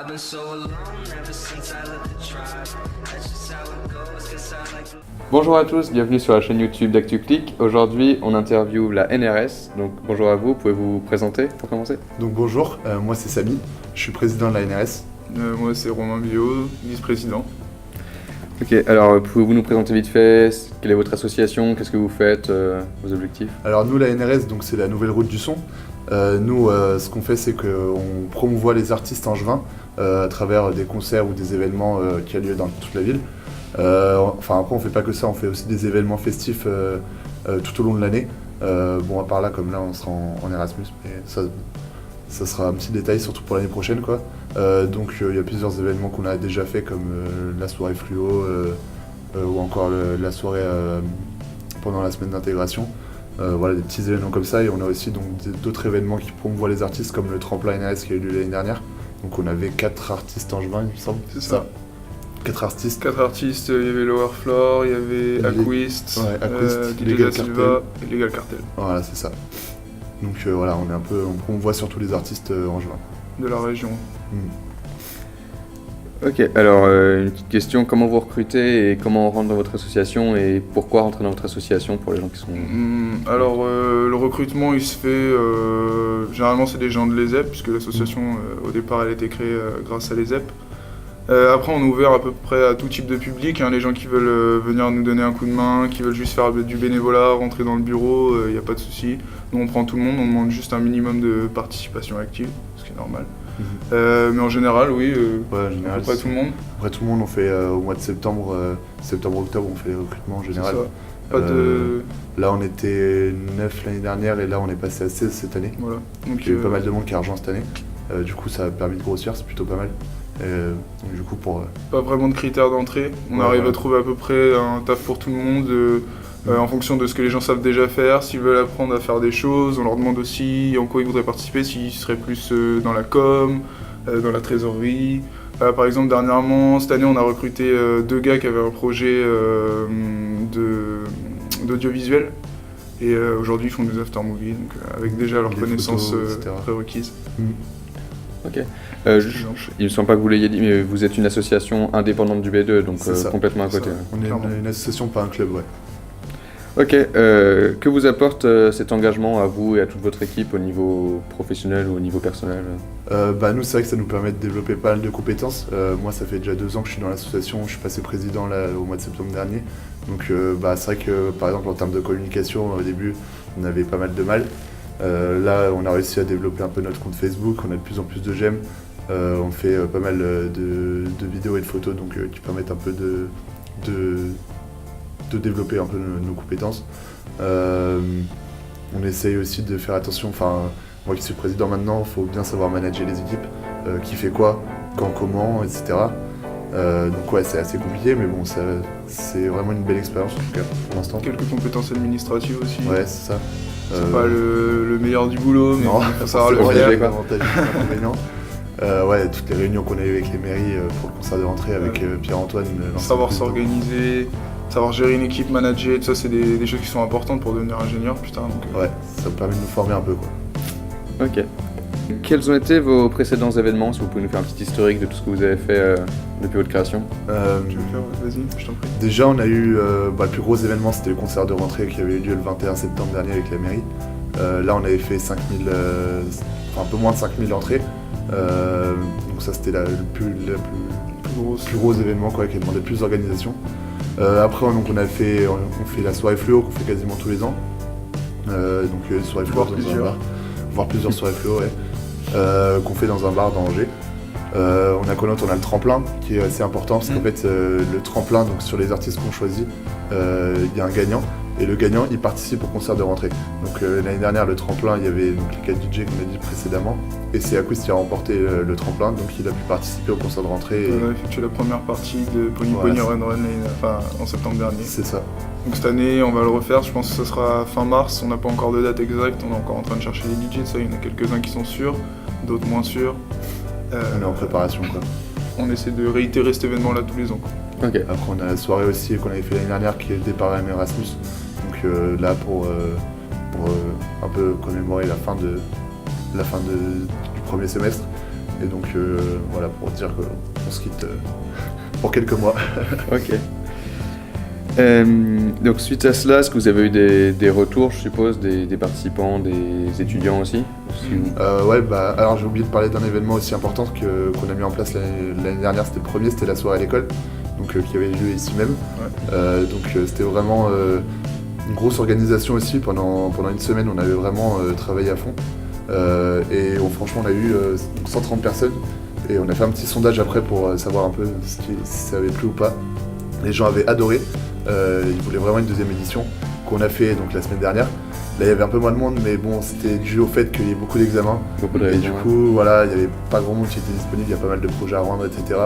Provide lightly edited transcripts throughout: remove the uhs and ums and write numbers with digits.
I've been so alone ever since I left the tribe. That's just how it goes, guess I like to... Bonjour à tous, bienvenue sur la chaîne YouTube d'ActuClick. Aujourd'hui, on interviewe la NRS. Donc bonjour à vous, pouvez-vous vous présenter pour commencer? Donc bonjour, moi c'est Samy, je suis président de la NRS. Moi c'est Romain Biot, vice-président. Ok, alors pouvez-vous nous présenter vite fait quelle est votre association, qu'est-ce que vous faites, vos objectifs? Alors nous la NRS, donc c'est la nouvelle route du son. Nous ce qu'on fait c'est qu'on promouvoit les artistes angevins à travers des concerts ou des événements qui ont lieu dans toute la ville. Enfin après on fait pas que ça, on fait aussi des événements festifs tout au long de l'année. Bon à part là, comme là on sera en Erasmus, mais ça sera un petit détail surtout pour l'année prochaine quoi. Donc il y a plusieurs événements qu'on a déjà fait comme la soirée fluo ou encore la soirée pendant la semaine d'intégration. Voilà des petits événements comme ça, et on a aussi donc d'autres événements qui promouvoient les artistes comme le tremplin NRS qui a eu lieu l'année dernière. Donc on avait 4 artistes angevins il me semble. C'est ça. 4 artistes. 4 artistes, il y avait Lower Floor, il y avait Aquist, DJ Da Silva et Legal Cartel. Voilà c'est ça. Donc voilà, on promouvoit surtout les artistes angevins. De la région. Ok, alors une petite question, comment vous recrutez et comment on rentre dans votre association et pourquoi rentrer dans votre association pour les gens qui sont... Alors le recrutement il se fait, généralement c'est des gens de l'ESEP puisque l'association au départ elle a été créée grâce à l'ESEP. Après on est ouvert à peu près à tout type de public, hein, les gens qui veulent venir nous donner un coup de main, qui veulent juste faire du bénévolat, rentrer dans le bureau, il n'y a pas de souci. Nous on prend tout le monde, on demande juste un minimum de participation active, ce qui est normal. Mais en général, oui, en général, après tout le monde. Après tout le monde, on fait au mois de septembre, septembre-octobre, on fait les recrutements en général. Là, on était 9 l'année dernière et là, on est passé à 16 cette année. Voilà. Donc, il y a eu pas mal de monde qui a rejoint cette année. Du coup, ça a permis de grossir, c'est plutôt pas mal. Donc, du coup, pas vraiment de critères d'entrée. On arrive à trouver à peu près un taf pour tout le monde. En fonction de ce que les gens savent déjà faire, s'ils veulent apprendre à faire des choses, on leur demande aussi en quoi ils voudraient participer, s'ils seraient plus dans la com, dans la trésorerie. Par exemple, dernièrement, cette année, on a recruté 2 gars qui avaient un projet d'audiovisuel. Et aujourd'hui, ils font des after-movies, donc avec déjà leurs connaissances prérequises. Ok. Il me semble pas que vous l'ayez dit, mais vous êtes une association indépendante du B2, donc complètement à côté. On est une association, pas un club, ouais. Ok, que vous apporte cet engagement à vous et à toute votre équipe au niveau professionnel ou au niveau personnel? Nous, c'est vrai que ça nous permet de développer pas mal de compétences. Moi, ça fait déjà 2 ans que je suis dans l'association, je suis passé président là, au mois de septembre dernier. Donc c'est vrai que par exemple en termes de communication, au début, on avait pas mal de mal. Là, on a réussi à développer un peu notre compte Facebook, on a de plus en plus de j'aime. On fait pas mal de vidéos et de photos donc, qui permettent un peu de développer un peu nos compétences. On essaye aussi de faire attention, moi qui suis président maintenant, il faut bien savoir manager les équipes, qui fait quoi, quand, comment, etc. Donc ouais, c'est assez compliqué, mais bon, c'est vraiment une belle expérience en tout cas pour l'instant. Quelques compétences administratives aussi. Ouais, c'est ça. C'est pas le meilleur du boulot, mais non, faut savoir le faire. Ouais, toutes les réunions qu'on a eues avec les mairies pour le concert de rentrée avec Pierre-Antoine. Savoir s'organiser, savoir gérer une équipe, manager, tout ça c'est des choses qui sont importantes pour devenir ingénieur plus tard. Donc, ouais, ça me permet de nous former un peu quoi. Ok. Quels ont été vos précédents événements, si vous pouvez nous faire un petit historique de tout ce que vous avez fait depuis votre création? Tu veux faire? Vas-y, je t'en prie. Déjà on a eu, le plus gros événement c'était le concert de rentrée qui avait eu lieu le 21 septembre dernier avec la mairie. Là on avait fait 5000, un peu moins de 5000 entrées. Donc ça c'était le plus gros événement quoi, qui a demandé le plus d'organisation. Après on fait la soirée fluo qu'on fait quasiment tous les ans. Donc soirée fluo voire plusieurs soirées fluo, ouais, qu'on fait dans un bar d'Angers. On a le tremplin qui est assez important parce qu'en fait le tremplin, donc sur les artistes qu'on choisit, il y a un gagnant. Et le gagnant, il participe au concert de rentrée. Donc l'année dernière, le tremplin, il y avait donc, les 4 DJ qu'on a dit précédemment. Et c'est Aquist qui a remporté le tremplin, donc il a pu participer au concert de rentrée. On a effectué la première partie de Pony Run en septembre dernier. C'est ça. Donc cette année, on va le refaire, je pense que ce sera fin mars. On n'a pas encore de date exacte, on est encore en train de chercher les DJ. Ça, il y en a quelques-uns qui sont sûrs, d'autres moins sûrs. On est en préparation quoi. On essaie de réitérer cet événement-là tous les ans. Okay. Après on a la soirée aussi qu'on avait fait l'année dernière qui est le départ à Erasmus. Donc là pour un peu commémorer la fin du premier semestre. Et donc voilà, pour dire qu'on se quitte pour quelques mois. Ok. Donc suite à cela, est-ce que vous avez eu des retours, je suppose, des participants, des étudiants aussi? Ouais, bah alors j'ai oublié de parler d'un événement aussi important qu'on a mis en place l'année dernière, c'était le premier, c'était la soirée à l'école, donc qui avait lieu ici même. Donc c'était vraiment une grosse organisation aussi, pendant une semaine on avait vraiment travaillé à fond. Et franchement on a eu 130 personnes et on a fait un petit sondage après pour savoir un peu si ça avait plu ou pas. Les gens avaient adoré, ils voulaient vraiment une deuxième édition qu'on a fait donc la semaine dernière. Là il y avait un peu moins de monde, mais bon c'était dû au fait qu'il y ait beaucoup d'examens. Et du coup voilà, il n'y avait pas grand monde qui était disponible, il y a pas mal de projets à rendre, etc.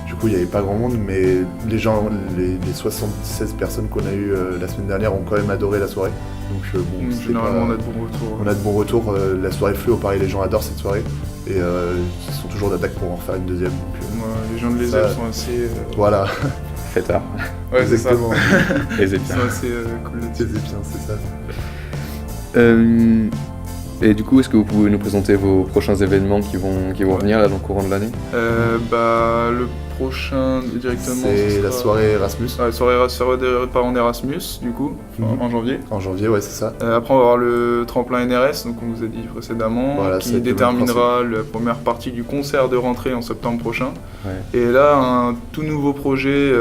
Du coup il n'y avait pas grand monde, mais les gens, les 76 personnes qu'on a eues la semaine dernière ont quand même adoré la soirée. Donc bon, généralement on a de bons retours. On a de bons retours, la soirée Fluo, pareil, les gens adorent cette soirée. Et ils sont toujours d'attaque pour en refaire une deuxième. Donc, les gens de l'ESEP sont assez... Voilà. Fêtards. Ouais, c'est ça. Les Ils épiens. sont assez cool Les là-dessus. épiens, c'est ça. Et du coup, est-ce que vous pouvez nous présenter vos prochains événements qui vont venir là dans le courant de l'année? Le prochain directement... C'est la soirée Erasmus. Ouais, soirée des parents d'Erasmus, du coup, en janvier. En janvier, ouais, c'est ça. Après, on va avoir le tremplin NRS, donc on vous a dit précédemment, Voilà, ça va qui être le même déterminera la première partie du concert de rentrée en septembre prochain. Ouais. Et là, un tout nouveau projet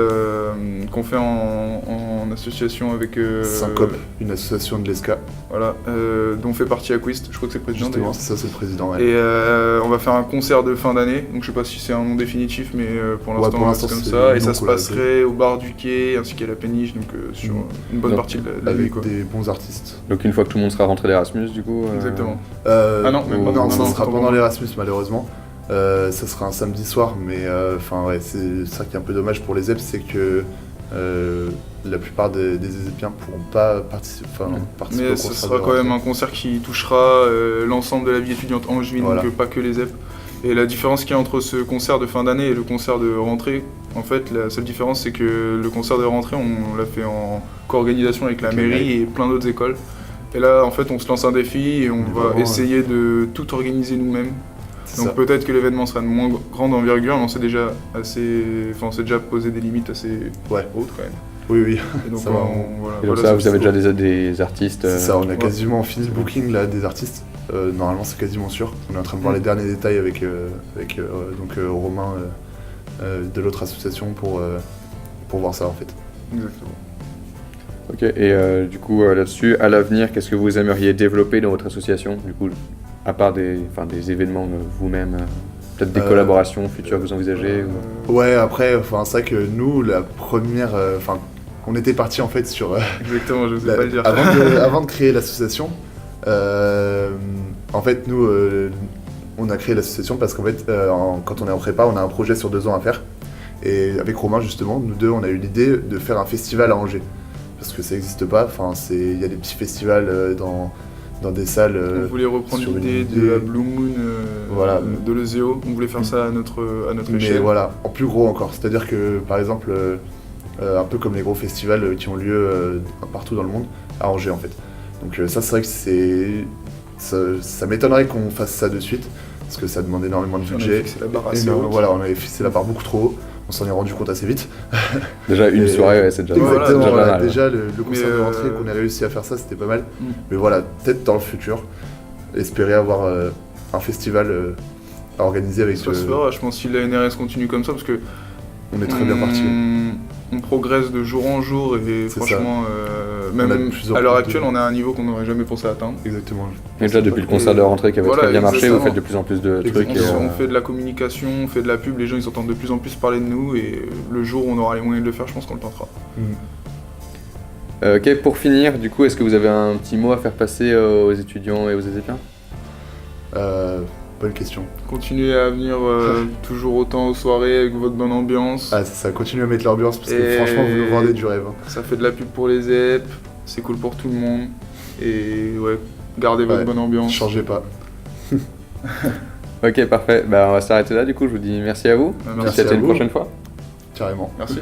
qu'on fait en association avec... Syncope, une association de l'ESCA. Voilà, dont fait partie Aquist, je crois que c'est le président Justement, d'ailleurs. c'est ça, c'est le président. Ouais. Et on va faire un concert de fin d'année, donc je sais pas si c'est un nom définitif, mais pour l'instant c'est comme c'est ça. le Et ça nom se qu'on a passerait au bar du quai ainsi qu'à la péniche, donc sur une bonne Donc, partie de la nuit. Avec Quoi. des bons artistes. Donc une fois que tout le monde sera rentré d'Erasmus, du coup... Exactement. Ah non, même pas. non, ça Non, sera pas pendant pendant. l'Erasmus malheureusement. Ça sera un samedi soir, mais enfin ouais, c'est ça qui est un peu dommage pour les EPS, c'est que la plupart des ESEPiens ne pourront pas participer Mais au ce concert sera de quand même rentrée. un concert qui touchera l'ensemble de la vie étudiante angevine, Voilà. donc pas que les EP. Et la différence qu'il y a entre ce concert de fin d'année et le concert de rentrée, en fait, la seule différence c'est que le concert de rentrée, on l'a fait en co-organisation avec la Avec la mairie mairie. et plein d'autres écoles. Et là, en fait, on se lance un défi et on va Vraiment, essayer de tout organiser nous-mêmes. C'est Donc ça. peut-être que l'événement sera de moins grande envergure, mais on s'est déjà posé des limites assez Ouais. hautes quand même. Oui, oui. Et donc Ça va, voilà, Et donc voilà, ça, vous c'est avez tout. déjà des artistes C'est ça, on a ouais. quasiment fini le booking là des artistes. Normalement c'est quasiment sûr. On est en train de voir les derniers détails avec Romain de l'autre association pour voir ça en fait. Exactement. Ok, et du coup là-dessus, à l'avenir, qu'est-ce que vous aimeriez développer dans votre association? Du coup, à part des événements vous-même, peut-être des collaborations futures que vous envisagez ou... Ouais, après, enfin c'est vrai que nous la première, on était parti en fait sur Exactement, je ne sais pas le dire. avant de créer l'association. En fait, nous, on a créé l'association parce qu'en fait, quand on est en prépa, on a un projet sur 2 ans à faire. Et avec Romain, justement, nous deux, on a eu l'idée de faire un festival à Angers. Parce que ça n'existe pas, il y a des petits festivals dans des salles. On voulait reprendre sur une l'idée de idée. la Blue Moon Voilà. de l'ESEO. On voulait faire ça à notre Mais échelle. voilà, en plus gros encore. C'est-à-dire que, par exemple, un peu comme les gros festivals qui ont lieu partout dans le monde, à Angers en fait. Donc ça, c'est vrai que ça m'étonnerait qu'on fasse ça de suite, parce que ça demande énormément de On a budget. fixé la barre Et assez non, haute. voilà, on avait fixé la barre beaucoup trop haut. On s'en est rendu compte assez vite. Déjà une Et- soirée, ouais, c'est déjà, Voilà, c'est Exactement, déjà pas voilà, mal. déjà le concert de Mais, rentrée qu'on a réussi à faire ça, c'était pas mal. Mm. Mais voilà, peut-être dans le futur, espérer avoir un festival à organiser avec. Ça se fera, je pense, si la NRS continue comme ça, parce que On est très bien parti. on progresse de jour en jour et C'est franchement, On a de même plus en à l'heure plus actuelle, de- on a un niveau qu'on n'aurait jamais pensé atteindre. Exactement. Et déjà depuis le concert de rentrée qui avait Voilà, très bien marché, vous exactement. faites de plus en plus de trucs. Exactement. Et, On fait de la communication, on fait de la pub, les gens ils entendent de plus en plus parler de nous et le jour où on aura les moyens de le faire, je pense qu'on le tentera. ok, pour finir, du coup, est-ce que vous avez un petit mot à faire passer aux étudiants et aux ESEPiens? Bonne question. Continuez à venir toujours autant aux soirées avec votre bonne ambiance. Ah, ça continue à mettre l'ambiance parce que Et- franchement, vous nous vendez du rêve. Hein. Ça fait de la pub pour les EP, c'est cool pour tout le monde. Et ouais, gardez votre Ouais, bonne ambiance. Changez pas. Ok, parfait. Bah, on va s'arrêter là, du coup, je vous dis merci à vous. Merci Peut-être à une vous. prochaine fois. Carrément. Merci.